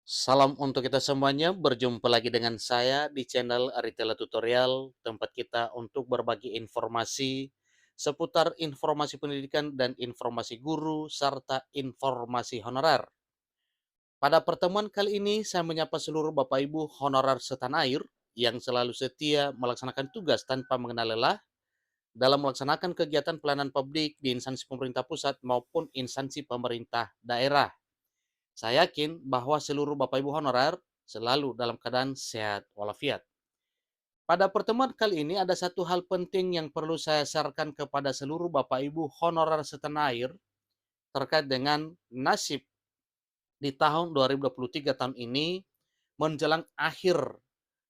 Salam untuk kita semuanya, berjumpa lagi dengan saya di channel Aritela Tutorial, tempat kita untuk berbagi informasi seputar informasi pendidikan dan informasi guru, serta informasi honorer. Pada pertemuan kali ini, saya menyapa seluruh Bapak Ibu honorer setanah air yang selalu setia melaksanakan tugas tanpa mengenal lelah dalam melaksanakan kegiatan pelayanan publik di instansi pemerintah pusat maupun instansi pemerintah daerah. Saya yakin bahwa seluruh Bapak Ibu honorer selalu dalam keadaan sehat walafiat. Pada pertemuan kali ini ada satu hal penting yang perlu saya sarankan kepada seluruh Bapak Ibu honorer setanah air terkait dengan nasib di tahun 2023 tahun ini menjelang akhir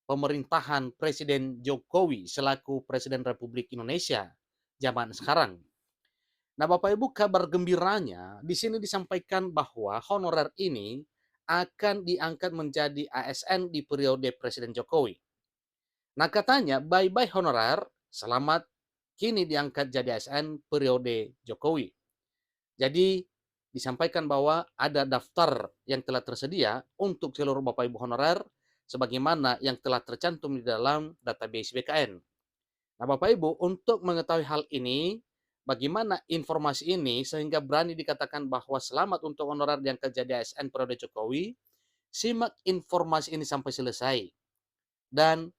pemerintahan Presiden Jokowi selaku Presiden Republik Indonesia zaman sekarang. Nah, Bapak Ibu, kabar gembiranya di sini disampaikan bahwa honorer ini akan diangkat menjadi ASN di periode Presiden Jokowi. Nah, katanya bye-bye honorer, selamat kini diangkat jadi ASN periode Jokowi. Jadi disampaikan bahwa ada daftar yang telah tersedia untuk seluruh Bapak Ibu honorer sebagaimana yang telah tercantum di dalam database BKN. Nah, Bapak Ibu, untuk mengetahui hal ini, bagaimana informasi ini sehingga berani dikatakan bahwa selamat untuk honorer yang jadi ASN periode Jokowi, simak informasi ini sampai selesai. Dan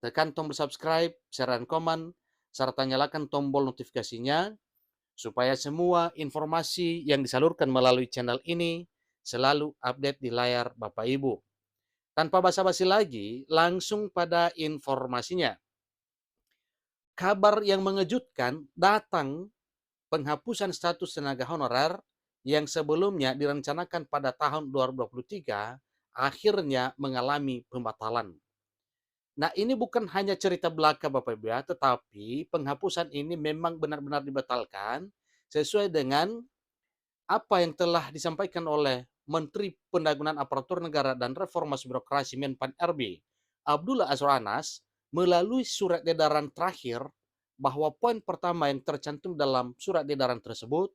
tekan tombol subscribe, share, dan komen, serta nyalakan tombol notifikasinya, supaya semua informasi yang disalurkan melalui channel ini selalu update di layar Bapak Ibu. Tanpa basa-basi lagi, langsung pada informasinya. Kabar yang mengejutkan datang penghapusan status tenaga honorer yang sebelumnya direncanakan pada tahun 2023 akhirnya mengalami pembatalan. Nah, ini bukan hanya cerita belaka Bapak Ibu ya, tetapi penghapusan ini memang benar-benar dibatalkan sesuai dengan apa yang telah disampaikan oleh Menteri Pendagunan Aparatur Negara dan Reformasi Birokrasi Menpan RB Abdullah Azwar Anas melalui surat edaran terakhir bahwa poin pertama yang tercantum dalam surat edaran tersebut,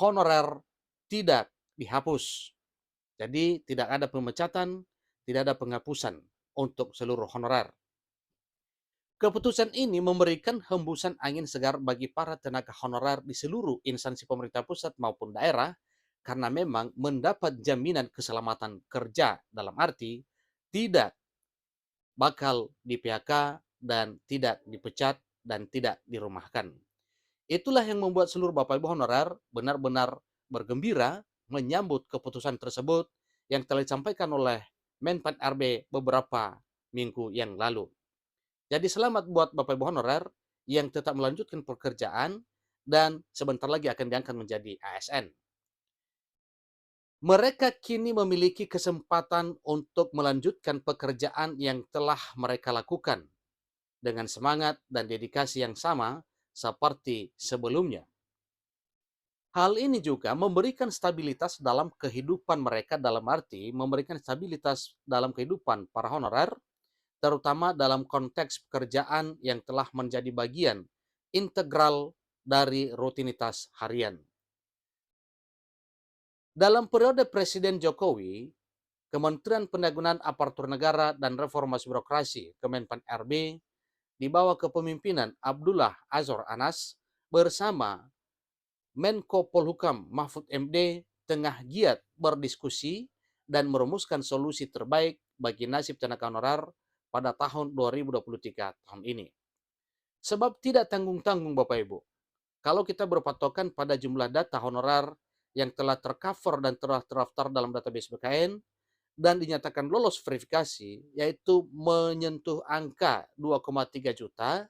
honorer tidak dihapus. Jadi tidak ada pemecatan, tidak ada penghapusan untuk seluruh honorer. Keputusan ini memberikan hembusan angin segar bagi para tenaga honorer di seluruh instansi pemerintah pusat maupun daerah karena memang mendapat jaminan keselamatan kerja dalam arti tidak bakal di-PHK dan tidak dipecat dan tidak dirumahkan. Itulah yang membuat seluruh Bapak Ibu honorer benar-benar bergembira menyambut keputusan tersebut yang telah disampaikan oleh Menpan RB beberapa minggu yang lalu. Jadi selamat buat Bapak Ibu honorer yang tetap melanjutkan pekerjaan dan sebentar lagi akan diangkat menjadi ASN. Mereka kini memiliki kesempatan untuk melanjutkan pekerjaan yang telah mereka lakukan dengan semangat dan dedikasi yang sama seperti sebelumnya. Hal ini juga memberikan stabilitas dalam kehidupan mereka, dalam arti memberikan stabilitas dalam kehidupan para honorer, terutama dalam konteks pekerjaan yang telah menjadi bagian integral dari rutinitas harian. Dalam periode Presiden Jokowi, Kementerian Pendagunan Aparatur Negara dan Reformasi Birokrasi Kemenpan RB di bawah kepemimpinan Abdullah Azwar Anas bersama Menko Polhukam Mahfud MD tengah giat berdiskusi dan merumuskan solusi terbaik bagi nasib tenaga honorer pada tahun 2023 tahun ini. Sebab tidak tanggung-tanggung Bapak Ibu. Kalau kita berpatokan pada jumlah data honorer yang telah tercover dan telah terdaftar dalam database BKN dan dinyatakan lolos verifikasi, yaitu menyentuh angka 2,3 juta,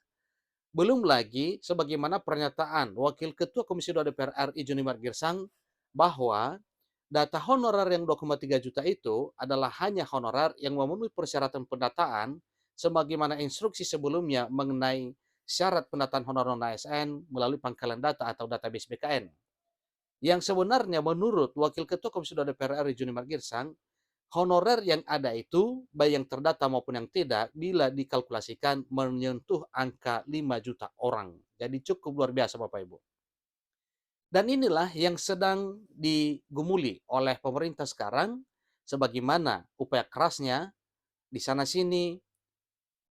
belum lagi sebagaimana pernyataan Wakil Ketua Komisi 2 DPR RI Junimar Girsang bahwa data honorer yang 2,3 juta itu adalah hanya honorer yang memenuhi persyaratan pendataan sebagaimana instruksi sebelumnya mengenai syarat pendataan honorer ASN melalui pangkalan data atau database BKN. Yang sebenarnya menurut Wakil Ketua Komisi 2 DPR RI Junimar Girsang, honorer yang ada itu, baik yang terdata maupun yang tidak, bila dikalkulasikan menyentuh angka 5 juta orang. Jadi cukup luar biasa Bapak Ibu. Dan inilah yang sedang digumuli oleh pemerintah sekarang sebagaimana upaya kerasnya di sana-sini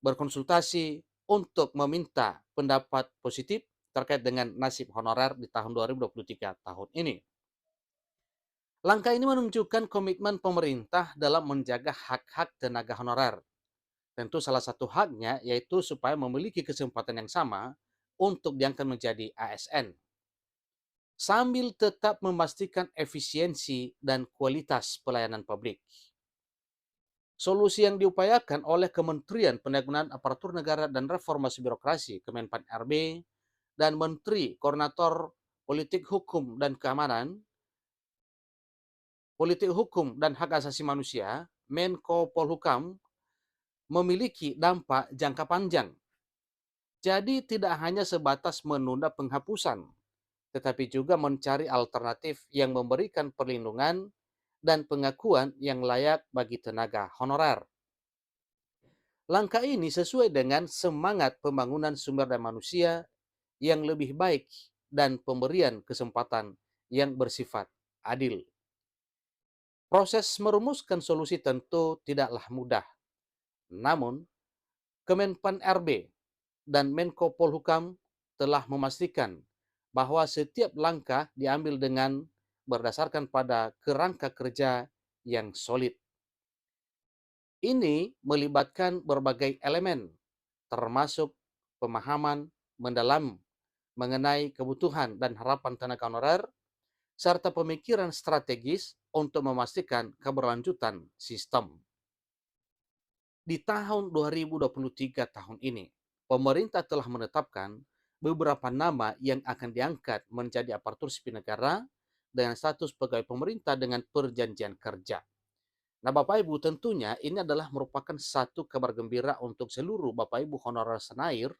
berkonsultasi untuk meminta pendapat positif terkait dengan nasib honorer di tahun 2023 tahun ini. Langkah ini menunjukkan komitmen pemerintah dalam menjaga hak-hak tenaga honorer. Tentu salah satu haknya yaitu supaya memiliki kesempatan yang sama untuk diangkat menjadi ASN, sambil tetap memastikan efisiensi dan kualitas pelayanan publik. Solusi yang diupayakan oleh Kementerian Pendayagunaan Aparatur Negara dan Reformasi Birokrasi Kemenpan RB dan Menteri Koordinator Politik Hukum dan Keamanan, Politik Hukum dan Hak Asasi Manusia, Menko Polhukam, memiliki dampak jangka panjang. Jadi tidak hanya sebatas menunda penghapusan, tetapi juga mencari alternatif yang memberikan perlindungan dan pengakuan yang layak bagi tenaga honorer. Langkah ini sesuai dengan semangat pembangunan sumber daya manusia yang lebih baik dan pemberian kesempatan yang bersifat adil. Proses merumuskan solusi tentu tidaklah mudah. Namun, Kemenpan RB dan Menko Polhukam telah memastikan bahwa setiap langkah diambil dengan berdasarkan pada kerangka kerja yang solid. Ini melibatkan berbagai elemen, termasuk pemahaman mendalam mengenai kebutuhan dan harapan tenaga honorer, serta pemikiran strategis untuk memastikan keberlanjutan sistem. Di tahun 2023 tahun ini, pemerintah telah menetapkan beberapa nama yang akan diangkat menjadi aparatur sipil negara dengan status pegawai pemerintah dengan perjanjian kerja. Nah, Bapak Ibu, tentunya ini adalah merupakan satu kabar gembira untuk seluruh Bapak Ibu honorer Senair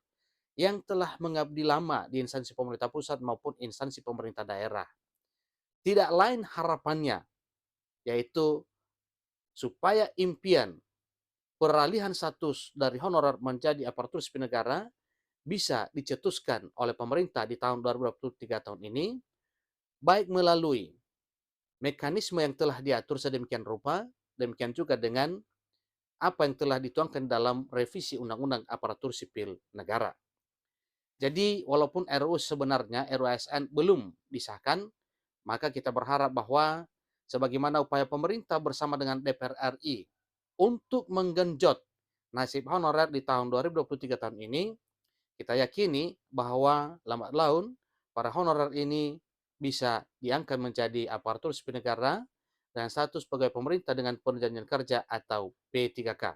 yang telah mengabdi lama di instansi pemerintah pusat maupun instansi pemerintah daerah. Tidak lain harapannya, yaitu supaya impian peralihan status dari honorer menjadi aparatur sipil negara bisa dicetuskan oleh pemerintah di tahun 2023 tahun ini, baik melalui mekanisme yang telah diatur sedemikian rupa, demikian juga dengan apa yang telah dituangkan dalam revisi Undang-Undang Aparatur Sipil Negara. Jadi, walaupun RUU sebenarnya, RUU ASN belum disahkan, maka kita berharap bahwa sebagaimana upaya pemerintah bersama dengan DPR RI untuk menggenjot nasib honorer di tahun 2023 tahun ini, kita yakini bahwa lambat laun para honorer ini bisa diangkat menjadi aparatur sipil negara dan status pegawai pemerintah dengan perjanjian kerja atau P3K.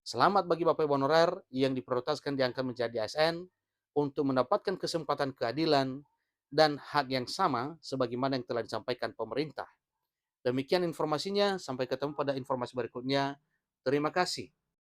Selamat bagi Bapak Ibu honorer yang diprioritaskan diangkat menjadi ASN untuk mendapatkan kesempatan keadilan dan hak yang sama sebagaimana yang telah disampaikan pemerintah. Demikian informasinya, sampai ketemu pada informasi berikutnya. Terima kasih.